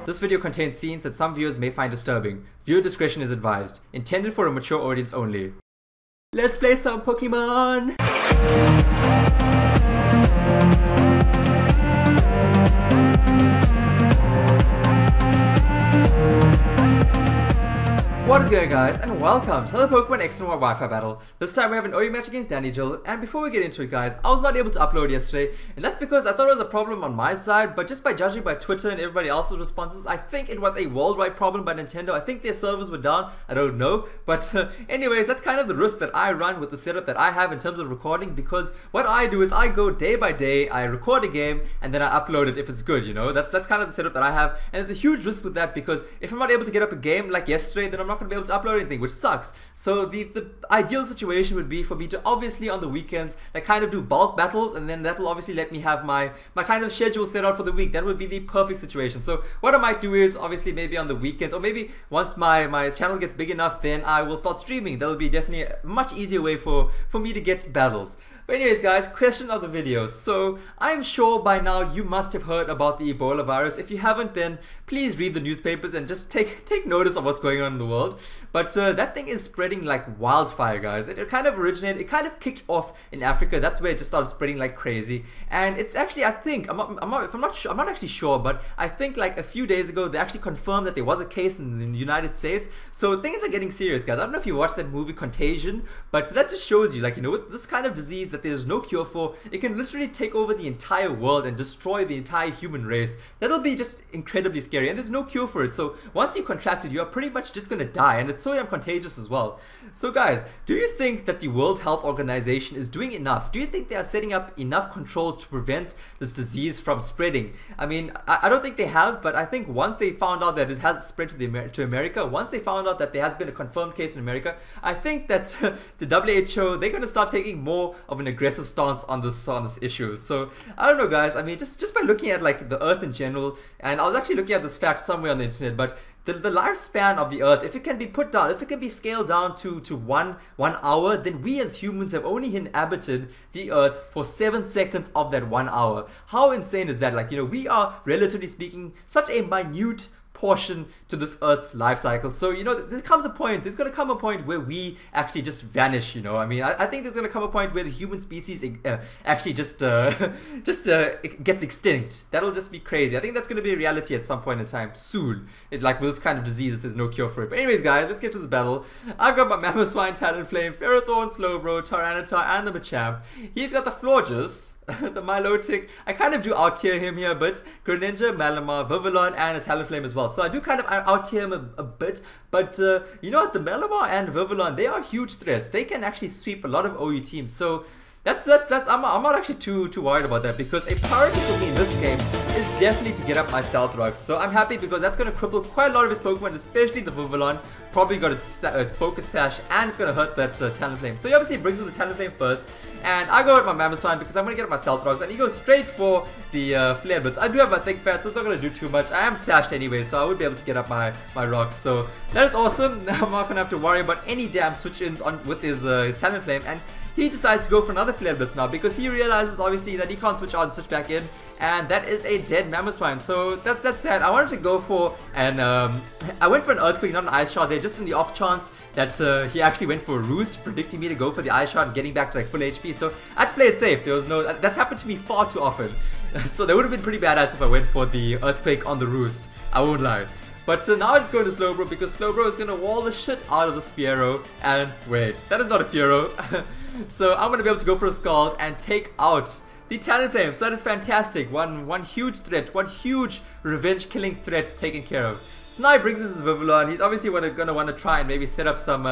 This video contains scenes that some viewers may find disturbing. Viewer discretion is advised. Intended for a mature audience only. Let's play some Pokemon! What is going on, guys, and welcome to another Pokemon X and Y Wi-Fi battle. This time we have an OU match against Danijel, and before we get into it, guys, I was not able to upload yesterday, and that's because I thought it was a problem on my side, but just by judging by Twitter and everybody else's responses, I think it was a worldwide problem by Nintendo. I think their servers were down, I don't know, but anyways, that's kind of the risk that I run with the setup that I have in terms of recording, because what I do is I go day by day, I record a game, and then I upload it if it's good, you know. That's kind of the setup that I have, and there's a huge risk with that, because if I'm not able to get up a game like yesterday, then I'm not going to be able to upload anything, which sucks. So the ideal situation would be for me to obviously on the weekends like kind of do bulk battles, and then that will obviously let me have my kind of schedule set out for the week. That would be the perfect situation. So what I might do is obviously maybe on the weekends, or maybe once my channel gets big enough, then I will start streaming. That will be definitely a much easier way for me to get battles. But anyways, guys, question of the video. So I'm sure by now you must have heard about the Ebola virus. If you haven't, then please read the newspapers and just take notice of what's going on in the world. But that thing is spreading like wildfire, guys. It kind of originated, it kind of kicked off in Africa. That's where it just started spreading like crazy. And it's actually, I think, I'm not actually sure, but I think like a few days ago they actually confirmed that there was a case in the United States. So things are getting serious, guys. I don't know if you watched that movie Contagion, but that just shows you, like, you know, with this kind of disease that there's no cure for, it can literally take over the entire world and destroy the entire human race. That'll be just incredibly scary, and there's no cure for it. So once you contract it, you are pretty much just gonna die, and it's so damn contagious as well. So guys, do you think that the World Health Organization is doing enough? Do you think they are setting up enough controls to prevent this disease from spreading? I mean, I don't think they have, but I think once they found out that it has spread to America, once they found out that there has been a confirmed case in America, I think that the WHO, they're gonna start taking more of an aggressive stance on this issue. So I don't know, guys. I mean, just by looking at like the Earth in general, and I was actually looking at this fact somewhere on the internet, but the lifespan of the Earth, if it can be put down, if it can be scaled down to one hour, then we as humans have only inhabited the Earth for 7 seconds of that 1 hour. How insane is that? Like, you know, we are, relatively speaking, such a minute portion to this Earth's life cycle. So, you know, there's gonna come a point where we actually just vanish, you know. I mean, I think there's gonna come a point where the human species actually just gets extinct. That'll just be crazy. I think that's gonna be a reality at some point in time soon. Like with this kind of disease, there's no cure for it. But anyways, guys, let's get to this battle. I've got my Mammothswine, Talonflame, Ferrothorn, Slowbro, Tyranitar, and the Machamp. He's got the Florges, the Milotic. I kind of do out-tier him here, but Greninja, Malamar, Vivillon, and a Talonflame as well. So I do kind of out-tier him a bit, but you know what, the Malamar and Vivillon, they are huge threats. They can actually sweep a lot of OU teams. So I'm not actually too worried about that, because a priority for me in this game is definitely to get up my Stealth Rock. So I'm happy, because that's going to cripple quite a lot of his Pokemon, especially the Vivillon. Probably got its Focus Sash, and it's going to hurt that Talonflame. So he obviously brings in the Talonflame first, and I go with my Mammothswine because I'm going to get up my Stealth Rocks, and he goes straight for the Flare Blitz. I do have my Thick Fat, so it's not going to do too much. I am sashed anyway, so I would be able to get up my rocks. So that is awesome. Now I'm not going to have to worry about any damn switch-ins with his Talonflame, and he decides to go for another Flare Blitz now, because he realizes obviously that he can't switch out and switch back in, and that is a dead Mammothswine. So that's sad. I wanted to go for an I went for an Earthquake, not an Ice Shot there, just in the off chance that he actually went for a Roost, predicting me to go for the Ice Shot and getting back to like full HP. So I just played it safe. There was no, that's happened to me far too often. So that would have been pretty badass if I went for the Earthquake on the Roost. I won't lie. But now I just go into Slowbro, because Slowbro is going to wall the shit out of this Fiero. And wait, that is not a Fiero. So I'm going to be able to go for a Scald and take out the Talonflame. So that is fantastic. One huge threat, one huge revenge killing threat taken care of. So now he brings in his Vivillon. He's obviously going to want to try and maybe set up some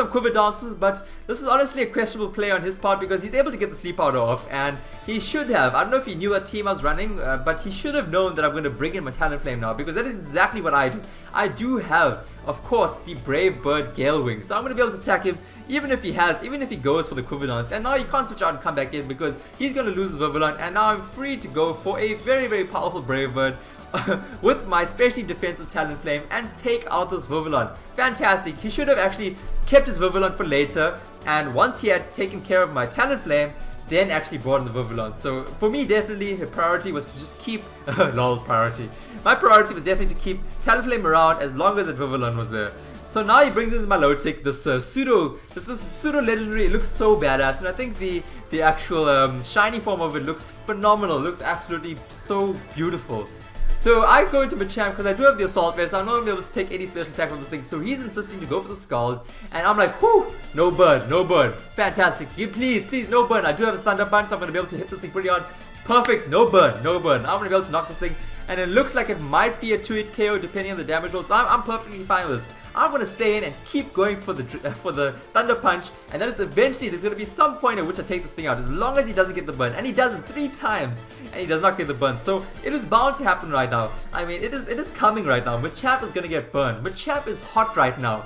Quiver Dances, but this is honestly a questionable play on his part, because he's able to get the Sleep Powder off, and he should have, I don't know if he knew what team I was running, but he should have known that I'm going to bring in my Talonflame now, because that is exactly what I do. I do have, of course, the Brave Bird Gale Wing, so I'm going to be able to attack him even if he goes for the Quiver Dance. And now he can't switch out and come back in, because he's going to lose the Vivillon, and now I'm free to go for a very, very powerful Brave Bird with my specially defensive Talonflame and take out this Vivillon. Fantastic. He should have actually kept his Vivillon for later, and once he had taken care of my Talonflame, then actually brought in the Vivillon. So for me, definitely her priority was to just keep lol priority. My priority was definitely to keep Talonflame around as long as that Vivillon was there. So now he brings in his Milotic, this pseudo legendary. It looks so badass, and I think the actual shiny form of it looks phenomenal. It looks absolutely so beautiful. So I go into Machamp because I do have the Assault Vest, so I'm not going to be able to take any special attack from this thing. So he's insisting to go for the Scald, and I'm like, whew, no burn, no burn. Fantastic. Please, no burn. I do have a Thunder Punch, so I'm going to be able to hit this thing pretty hard. Perfect, no burn, no burn. I'm going to be able to knock this thing, and it looks like it might be a 2-hit KO depending on the damage roll, so I'm perfectly fine with this. I'm going to stay in and keep going for the Thunder Punch, and then eventually there's going to be some point at which I take this thing out, as long as he doesn't get the burn, and he does it 3 times, and he does not get the burn. So it is bound to happen right now. I mean, it is coming right now. Machamp is going to get burned. Machamp is hot right now,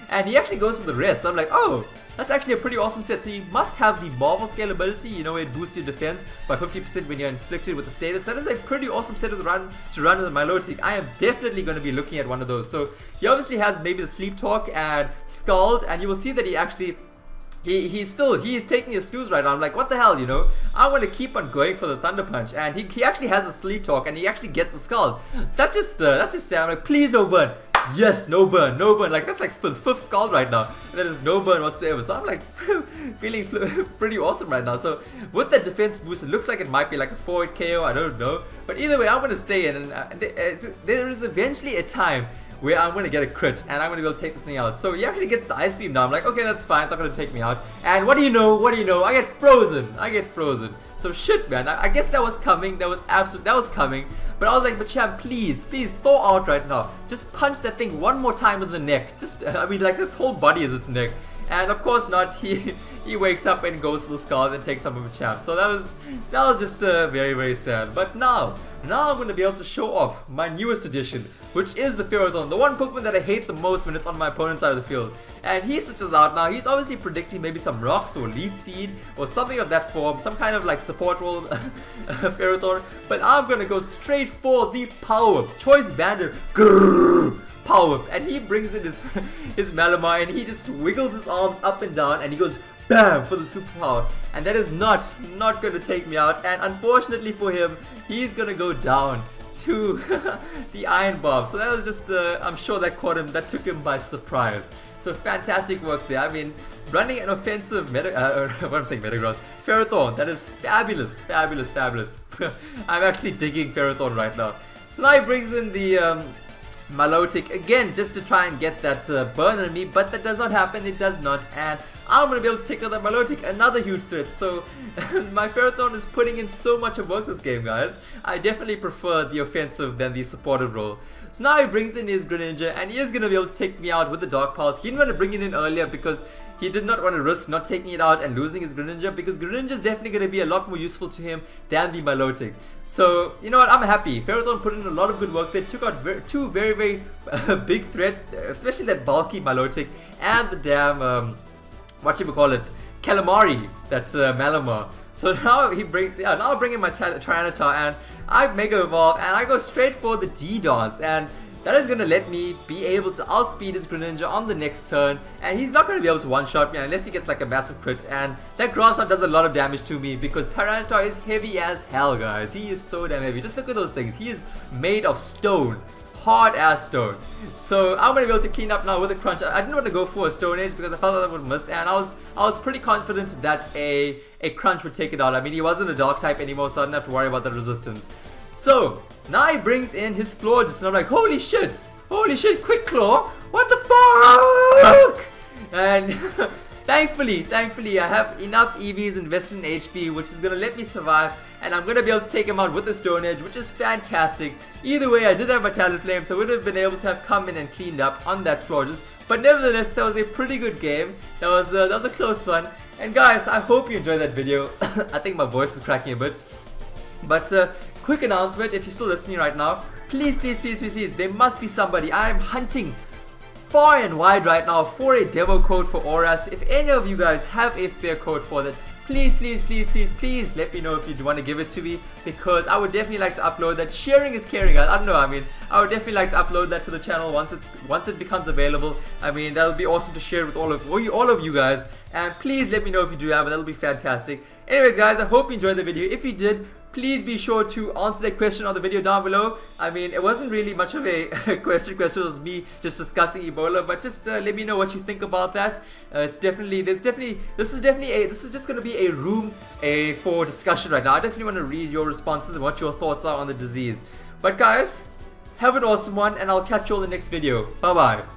and he actually goes for the rest. So I'm like, oh, that's actually a pretty awesome set. So you must have the Marvel Scale ability, you know, it boosts your defense by 50% when you're inflicted with the status. That is a pretty awesome set to run with the Milotic. I am definitely going to be looking at one of those. So he obviously has maybe the Sleep Talk and Scald, and you will see that he actually he is taking his snooze right now. I'm like, what the hell, you know? I want to keep on going for the Thunder Punch, and he actually has a Sleep Talk, and he actually gets the Scald. So that's just sad. I'm like, please no burn. Yes, no burn, no burn. Like, that's like for the 5th Scald right now, and there is no burn whatsoever. So I'm like feeling pretty awesome right now. So with that defense boost, it looks like it might be like a 4-hit KO. I don't know, but either way, I'm gonna stay in, and there is eventually a time where I'm going to get a crit, and I'm going to be able to take this thing out. So he actually gets the Ice Beam now. I'm like, okay, that's fine, it's not going to take me out. And what do you know, I get frozen. So shit, man, I guess that was coming, that was coming. But I was like, Machamp, please thaw out right now. Just punch that thing one more time in the neck. Just, I mean, like, its whole body is its neck. And of course not, he wakes up and goes for the Scald and takes some of Machamp. So that was just very, very sad. But now I'm going to be able to show off my newest addition, which is the Ferrothorn, the one Pokemon that I hate the most when it's on my opponent's side of the field. And he switches out now. He's obviously predicting maybe some rocks or lead seed or something of that form, some kind of like support role Ferrothorn. But I'm going to go straight for the Power Whip. Choice Banded. Grrr. Power Whip, and he brings in his Malamar, and he just wiggles his arms up and down, and he goes BAM for the superpower, and that is not going to take me out. And unfortunately for him, he's gonna go down to the Iron Bomb. So that was just I'm sure that took him by surprise. So fantastic work there. I mean, running an offensive Metagross Ferrothorn, that is fabulous. I'm actually digging Ferrothorn right now. So now he brings in the Milotic again, just to try and get that burn on me, but that does not happen. It does not, and I'm going to be able to take out that Milotic, another huge threat. So my Ferrothorn is putting in so much of work this game, guys. I definitely prefer the offensive than the supportive role. So now he brings in his Greninja, and he is going to be able to take me out with the Dark Pulse. He didn't want to bring it in earlier because he did not want to risk not taking it out and losing his Greninja, because Greninja is definitely going to be a lot more useful to him than the Milotic. So, you know what, I'm happy. Ferrothorn put in a lot of good work. They took out two very, very big threats, especially that bulky Milotic and the damn, Calamari, that Malamar. So now he brings, now I'll bring in my Tyranitar, and I Mega Evolve, and I go straight for the D-Dance, and that is going to let me be able to outspeed his Greninja on the next turn, and he's not going to be able to one-shot me unless he gets like a massive crit. And that Grass Knot does a lot of damage to me because Tyranitar is heavy as hell, guys. He is so damn heavy. Just look at those things. He is made of stone. Hard ass stone. So I'm gonna be able to clean up now with a Crunch. I didn't want to go for a Stone Age because I felt that I would miss, and I was pretty confident that a Crunch would take it out. I mean, he wasn't a Dark type anymore, so I didn't have to worry about the resistance. So now he brings in his Florges, and I'm like, holy shit, Quick Claw, what the fuck? And thankfully I have enough EVs invested in HP, which is gonna let me survive, and I'm gonna be able to take him out with the Stone Edge, which is fantastic. Either way, I did have my Talonflame, so I would have been able to have come in and cleaned up on that Florges. But nevertheless, that was a pretty good game. That was a close one. And guys, I hope you enjoyed that video. I think my voice is cracking a bit. But quick announcement, if you're still listening right now, please, there must be somebody. I am hunting far and wide right now for a demo code for Auras. If any of you guys have a spare code for that, please let me know if you want to give it to me, because I would definitely like to upload that. Sharing is caring, guys. I don't know, I mean, I would definitely like to upload that to the channel once it becomes available. I mean, that would be awesome to share with all of you guys, and please let me know if you do have it. That'll be fantastic. Anyways, guys, I hope you enjoyed the video. If you did, please be sure to answer that question on the video down below. I mean, it wasn't really much of a question. It was me just discussing Ebola, but just let me know what you think about that. This is definitely just going to be a room for discussion right now. I definitely want to read your responses and what your thoughts are on the disease. But guys, have an awesome one, and I'll catch you all in the next video. Bye bye.